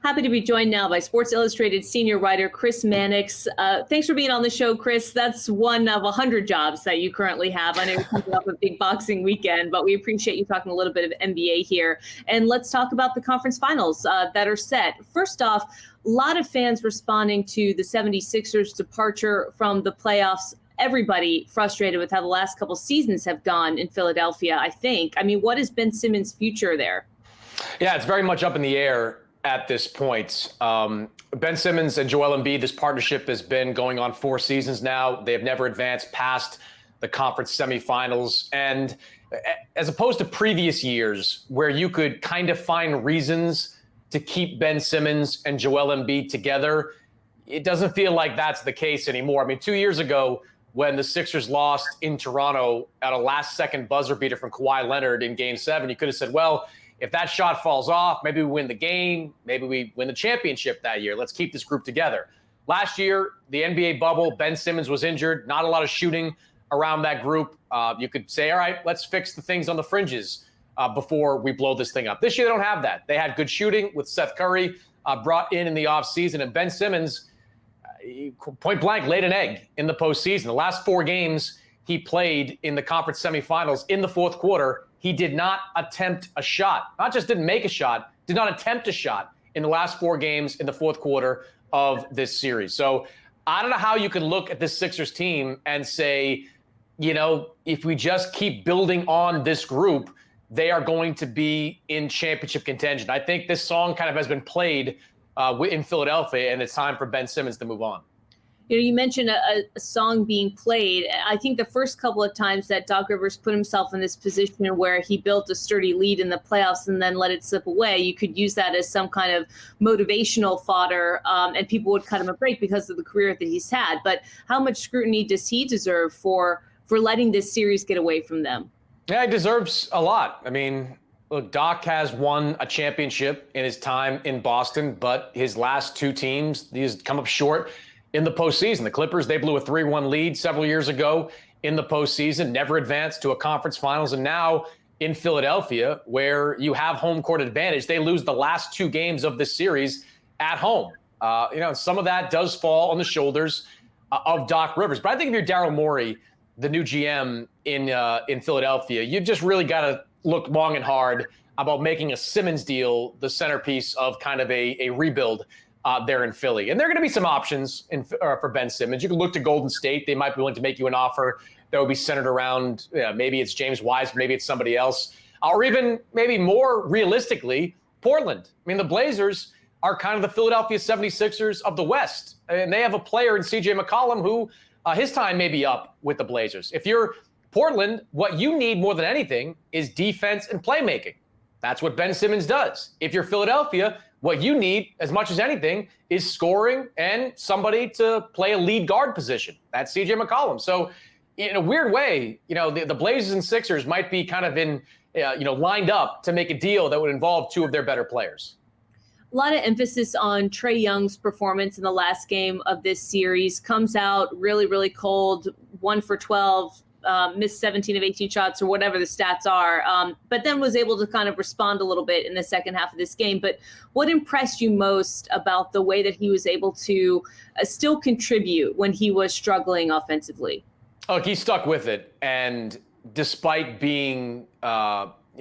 Happy to be joined now by Sports Illustrated senior writer Chris Mannix. Thanks for being on the show, Chris. That's one of 100 jobs that you currently have. I know you're coming up a big boxing weekend, but we appreciate you talking a little bit of NBA here. And let's talk about the conference finals that are set. First off, a lot of fans responding to the 76ers departure from the playoffs. Everybody frustrated with how the last couple seasons have gone in Philadelphia, I think. I mean, what is Ben Simmons' future there? Yeah, it's very much up in the air at this point. Ben Simmons and Joel Embiid, this partnership has been going on 4 seasons now. They have never advanced past the conference semifinals. And as opposed to previous years where you could kind of find reasons to keep Ben Simmons and Joel Embiid together, it doesn't feel like that's the case anymore. I mean, 2 years ago, when the Sixers lost in Toronto at a last-second buzzer beater from Kawhi Leonard in Game 7, you could have said, well, if that shot falls off, maybe we win the game, maybe we win the championship that year. Let's keep this group together. Last year, the NBA bubble, Ben Simmons was injured, not a lot of shooting around that group. You could say, all right, let's fix the things on the fringes before we blow this thing up. This year, they don't have that. They had good shooting with Seth Curry brought in the offseason, and Ben Simmons, point blank, laid an egg in the postseason. The last 4 games he played in the conference semifinals in the fourth quarter, he did not attempt a shot. Not just didn't make a shot, did not attempt a shot in the last 4 games in the fourth quarter of this series. So I don't know how you can look at this Sixers team and say, you know, if we just keep building on this group, they are going to be in championship contention. I think this song kind of has been played in Philadelphia, and it's time for Ben Simmons to move on. You know, you mentioned a song being played. I think the first couple of times that Doc Rivers put himself in this position where he built a sturdy lead in the playoffs and then let it slip away, you could use that as some kind of motivational fodder, and people would cut him a break because of the career that he's had. But how much scrutiny does he deserve for letting this series get away from them? Yeah, he deserves a lot. I mean, look, Doc has won a championship in his time in Boston, but his last 2 teams, he's come up short in the postseason. The Clippers, they blew a 3-1 lead several years ago in the postseason, never advanced to a conference finals. And now in Philadelphia, where you have home court advantage, they lose the last 2 games of this series at home. Some of that does fall on the shoulders of Doc Rivers. But I think if you're Daryl Morey, the new GM in Philadelphia, you've just really got to look long and hard about making a Simmons deal the centerpiece of kind of a rebuild there in Philly. And there are going to be some options for Ben Simmons. You can look to Golden State. They might be willing to make you an offer that would be centered around, maybe it's James Wiseman, maybe it's somebody else. Or even maybe more realistically, Portland. I mean, the Blazers are kind of the Philadelphia 76ers of the West. And they have a player in CJ McCollum who his time may be up with the Blazers. If you're Portland, what you need more than anything is defense and playmaking. That's what Ben Simmons does. If you're Philadelphia, what you need as much as anything is scoring and somebody to play a lead guard position. That's CJ McCollum. So in a weird way, the Blazers and Sixers might be kind of lined up to make a deal that would involve 2 of their better players. A lot of emphasis on Trae Young's performance in the last game of this series. Comes out really, really cold, 1 for 12. Missed 17 of 18 shots or whatever the stats are, but then was able to kind of respond a little bit in the second half of this game. But what impressed you most about the way that he was able to still contribute when he was struggling offensively? Look, he stuck with it. And despite being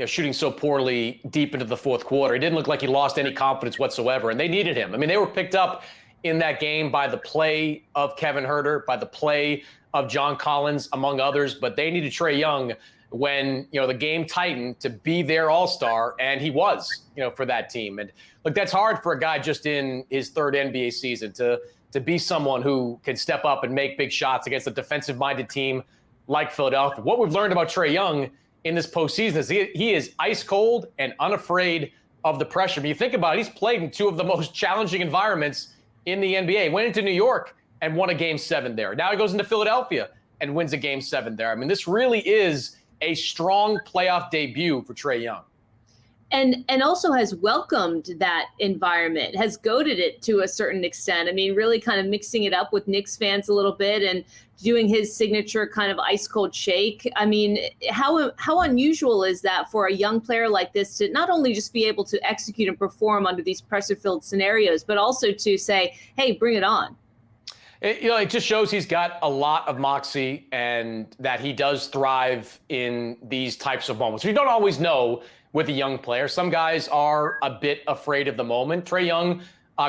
shooting so poorly deep into the fourth quarter, it didn't look like he lost any confidence whatsoever. And they needed him. I mean, they were picked up in that game by the play of Kevin Huerter, by the play of John Collins, among others, but they needed Trae Young when, the game tightened to be their all-star, and he was, for that team. And look, that's hard for a guy just in his 3rd NBA season to be someone who can step up and make big shots against a defensive-minded team like Philadelphia. What we've learned about Trae Young in this postseason is he is ice cold and unafraid of the pressure. When you think about it, he's played in 2 of the most challenging environments in the NBA. Went into New York and won a Game 7 there. Now he goes into Philadelphia and wins a Game 7 there. I mean, this really is a strong playoff debut for Trae Young. And also has welcomed that environment, has goaded it to a certain extent. I mean, really kind of mixing it up with Knicks fans a little bit and doing his signature kind of ice cold shake. I mean, how unusual is that for a young player like this to not only just be able to execute and perform under these pressure-filled scenarios, but also to say, hey, bring it on? It just shows he's got a lot of moxie and that he does thrive in these types of moments. We don't always know with a young player. Some guys are a bit afraid of the moment. Trae Young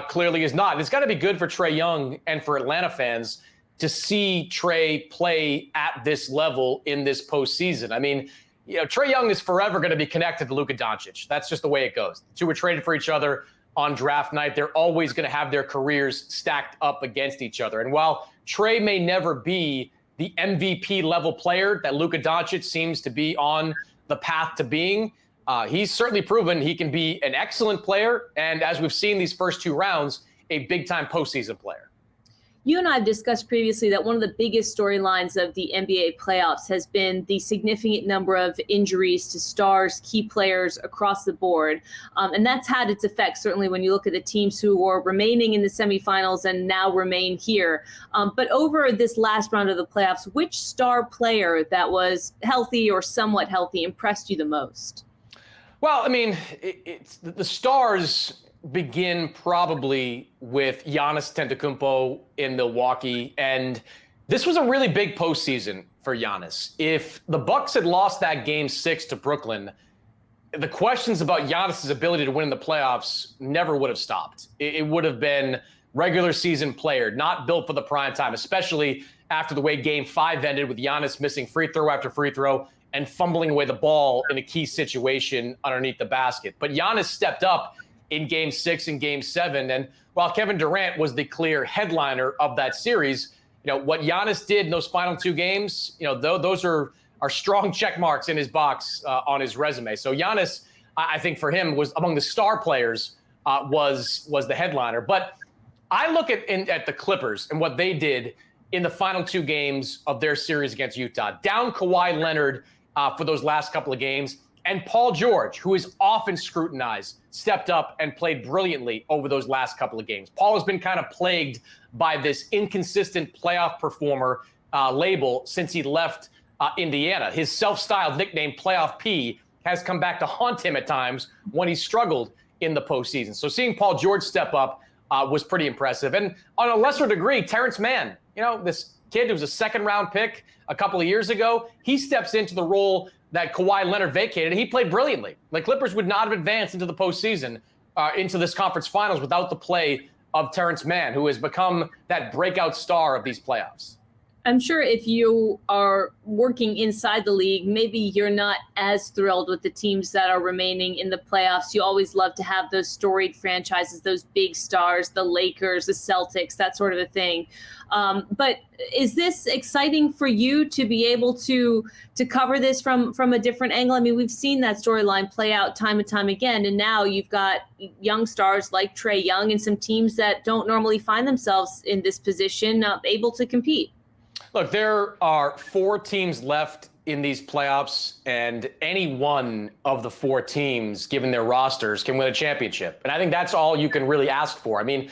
clearly is not. And it's got to be good for Trae Young and for Atlanta fans to see Trae play at this level in this postseason. I mean, Trae Young is forever going to be connected to Luka Doncic. That's just the way it goes. The two were traded for each other on draft night. They're always going to have their careers stacked up against each other. And while Trae may never be the MVP level player that Luka Doncic seems to be on the path to being, he's certainly proven he can be an excellent player. And as we've seen these first two rounds, a big time postseason player. You and I have discussed previously that one of the biggest storylines of the NBA playoffs has been the significant number of injuries to stars, key players across the board. And that's had its effect, certainly when you look at the teams who were remaining in the semifinals and now remain here. But over this last round of the playoffs, which star player that was healthy or somewhat healthy impressed you the most? Well, I mean, it's the stars begin probably with Giannis Antetokounmpo in Milwaukee, and this was a really big postseason for Giannis. If the Bucks had lost that Game 6 to Brooklyn, the questions about Giannis's ability to win in the playoffs never would have stopped. It would have been regular season player, not built for the prime time, especially after the way Game 5 ended with Giannis missing free throw after free throw and fumbling away the ball in a key situation underneath the basket. But Giannis stepped up in Game 6 and Game 7. And while Kevin Durant was the clear headliner of that series, what Giannis did in those final two games, those are strong check marks in his box on his resume. So Giannis, I think for him, was among the star players, was the headliner. But I look at the Clippers and what they did in the final two games of their series against Utah. Down Kawhi Leonard for those last couple of games. And Paul George, who is often scrutinized, stepped up and played brilliantly over those last couple of games. Paul has been kind of plagued by this inconsistent playoff performer label since he left Indiana. His self-styled nickname, Playoff P, has come back to haunt him at times when he struggled in the postseason. So seeing Paul George step up was pretty impressive. And on a lesser degree, Terrence Mann, this kid who was a second-round pick a couple of years ago, he steps into the role that Kawhi Leonard vacated, and he played brilliantly. The Clippers would not have advanced into the postseason, into this conference finals without the play of Terrence Mann, who has become that breakout star of these playoffs. I'm sure if you are working inside the league, maybe you're not as thrilled with the teams that are remaining in the playoffs. You always love to have those storied franchises, those big stars, the Lakers, the Celtics, that sort of a thing. But is this exciting for you to be able to cover this from a different angle? I mean, we've seen that storyline play out time and time again, and now you've got young stars like Trae Young and some teams that don't normally find themselves in this position able to compete. Look, there are 4 teams left in these playoffs, and any one of the 4 teams, given their rosters, can win a championship. And I think that's all you can really ask for. I mean,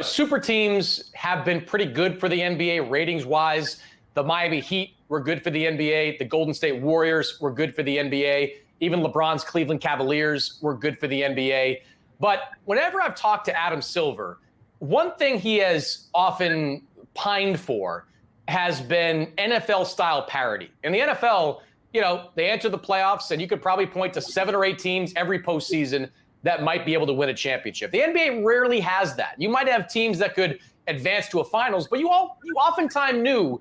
super teams have been pretty good for the NBA ratings-wise. The Miami Heat were good for the NBA. The Golden State Warriors were good for the NBA. Even LeBron's Cleveland Cavaliers were good for the NBA. But whenever I've talked to Adam Silver, one thing he has often pined for has been NFL-style parity. In the NFL, they enter the playoffs, and you could probably point to 7 or 8 teams every postseason that might be able to win a championship. The NBA rarely has that. You might have teams that could advance to a finals, but you oftentimes knew,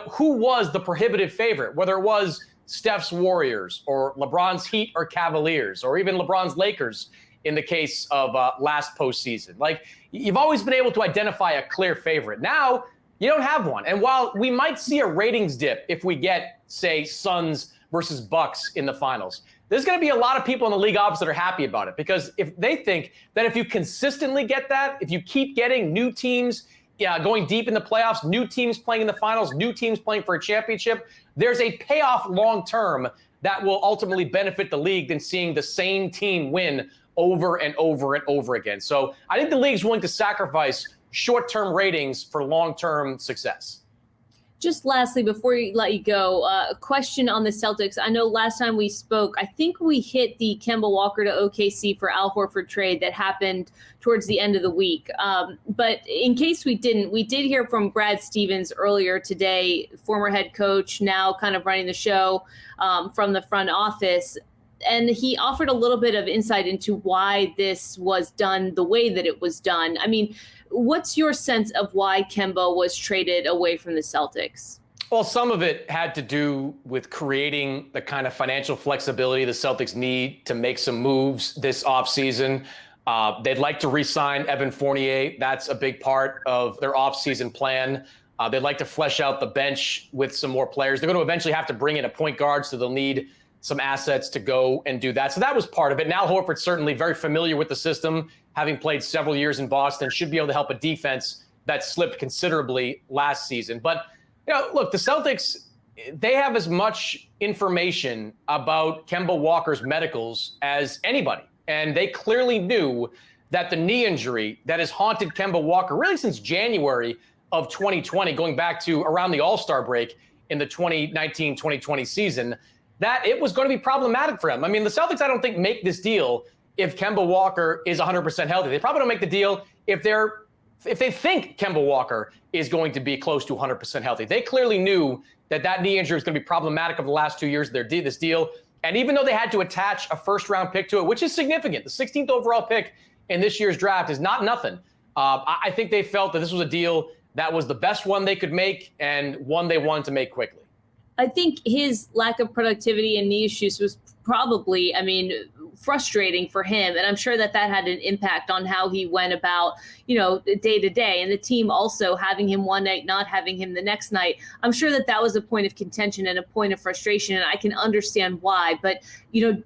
who was the prohibitive favorite, whether it was Steph's Warriors or LeBron's Heat or Cavaliers, or even LeBron's Lakers in the case of last postseason. Like, you've always been able to identify a clear favorite. Now, you don't have one. And while we might see a ratings dip if we get, say, Suns versus Bucks in the finals, there's going to be a lot of people in the league office that are happy about it, because if they think that if you consistently get that, if you keep getting new teams going deep in the playoffs, new teams playing in the finals, new teams playing for a championship, there's a payoff long-term that will ultimately benefit the league than seeing the same team win over and over and over again. So I think the league's willing to sacrifice short-term ratings for long-term success. Just lastly, before we let you go, a question on the Celtics. I know last time we spoke, I think we hit the Kemba Walker to OKC for Al Horford trade that happened towards the end of the week. But in case we didn't, we did hear from Brad Stevens earlier today, former head coach, now kind of running the show from the front office. And he offered a little bit of insight into why this was done the way that it was done. I mean, what's your sense of why Kemba was traded away from the Celtics? Well, some of it had to do with creating the kind of financial flexibility the Celtics need to make some moves this offseason. They'd like to re-sign Evan Fournier. That's a big part of their offseason plan. They'd like to flesh out the bench with some more players. They're going to eventually have to bring in a point guard, so they'll need some assets to go and do that. So that was part of it. Now Horford's certainly very familiar with the system, having played several years in Boston, should be able to help a defense that slipped considerably last season. But, look, the Celtics, they have as much information about Kemba Walker's medicals as anybody. And they clearly knew that the knee injury that has haunted Kemba Walker really since January of 2020, going back to around the All-Star break in the 2019-2020 season, that it was going to be problematic for him. I mean, the Celtics, I don't think, make this deal if Kemba Walker is 100% healthy. They probably don't make the deal if they think Kemba Walker is going to be close to 100% healthy. They clearly knew that knee injury was going to be problematic over the last 2 years of this deal. And even though they had to attach a first-round pick to it, which is significant, the 16th overall pick in this year's draft is not nothing. I think they felt that this was a deal that was the best one they could make and one they wanted to make quickly. I think his lack of productivity and knee issues was probably, frustrating for him. And I'm sure that had an impact on how he went about, day to day. And the team also having him one night, not having him the next night. I'm sure that was a point of contention and a point of frustration. And I can understand why. But,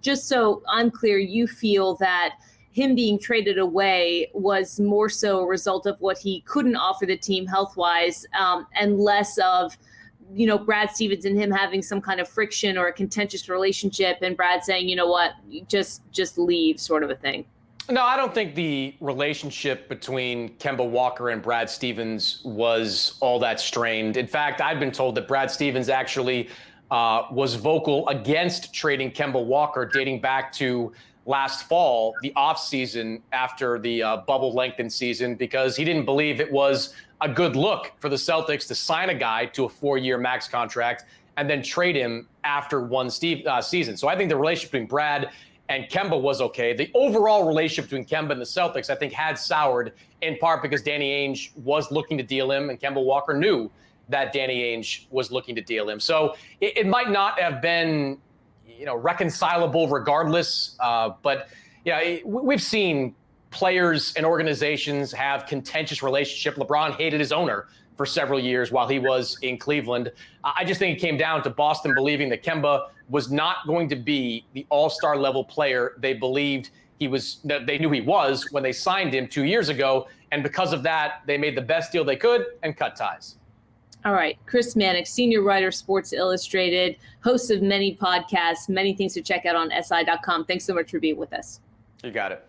just so I'm clear, you feel that him being traded away was more so a result of what he couldn't offer the team health-wise, and less of Brad Stevens and him having some kind of friction or a contentious relationship, and Brad saying, you know what, just leave, sort of a thing. No, I don't think the relationship between Kemba Walker and Brad Stevens was all that strained. In fact, I've been told that Brad Stevens actually was vocal against trading Kemba Walker dating back to last fall, the offseason after the bubble lengthened season, because he didn't believe it was a good look for the Celtics to sign a guy to a 4-year max contract and then trade him after one season. So I think the relationship between Brad and Kemba was okay. The overall relationship between Kemba and the Celtics, I think, had soured in part because Danny Ainge was looking to deal him, and Kemba Walker knew that Danny Ainge was looking to deal him. So it might not have been, reconcilable regardless. But we've seen players and organizations have contentious relationship. LeBron hated his owner for several years while he was in Cleveland. I just think it came down to Boston believing that Kemba was not going to be the all-star level player they believed he was. They knew he was when they signed him 2 years ago. And because of that, they made the best deal they could and cut ties. All right. Chris Mannix, senior writer, Sports Illustrated, host of many podcasts, many things to check out on SI.com. Thanks so much for being with us. You got it.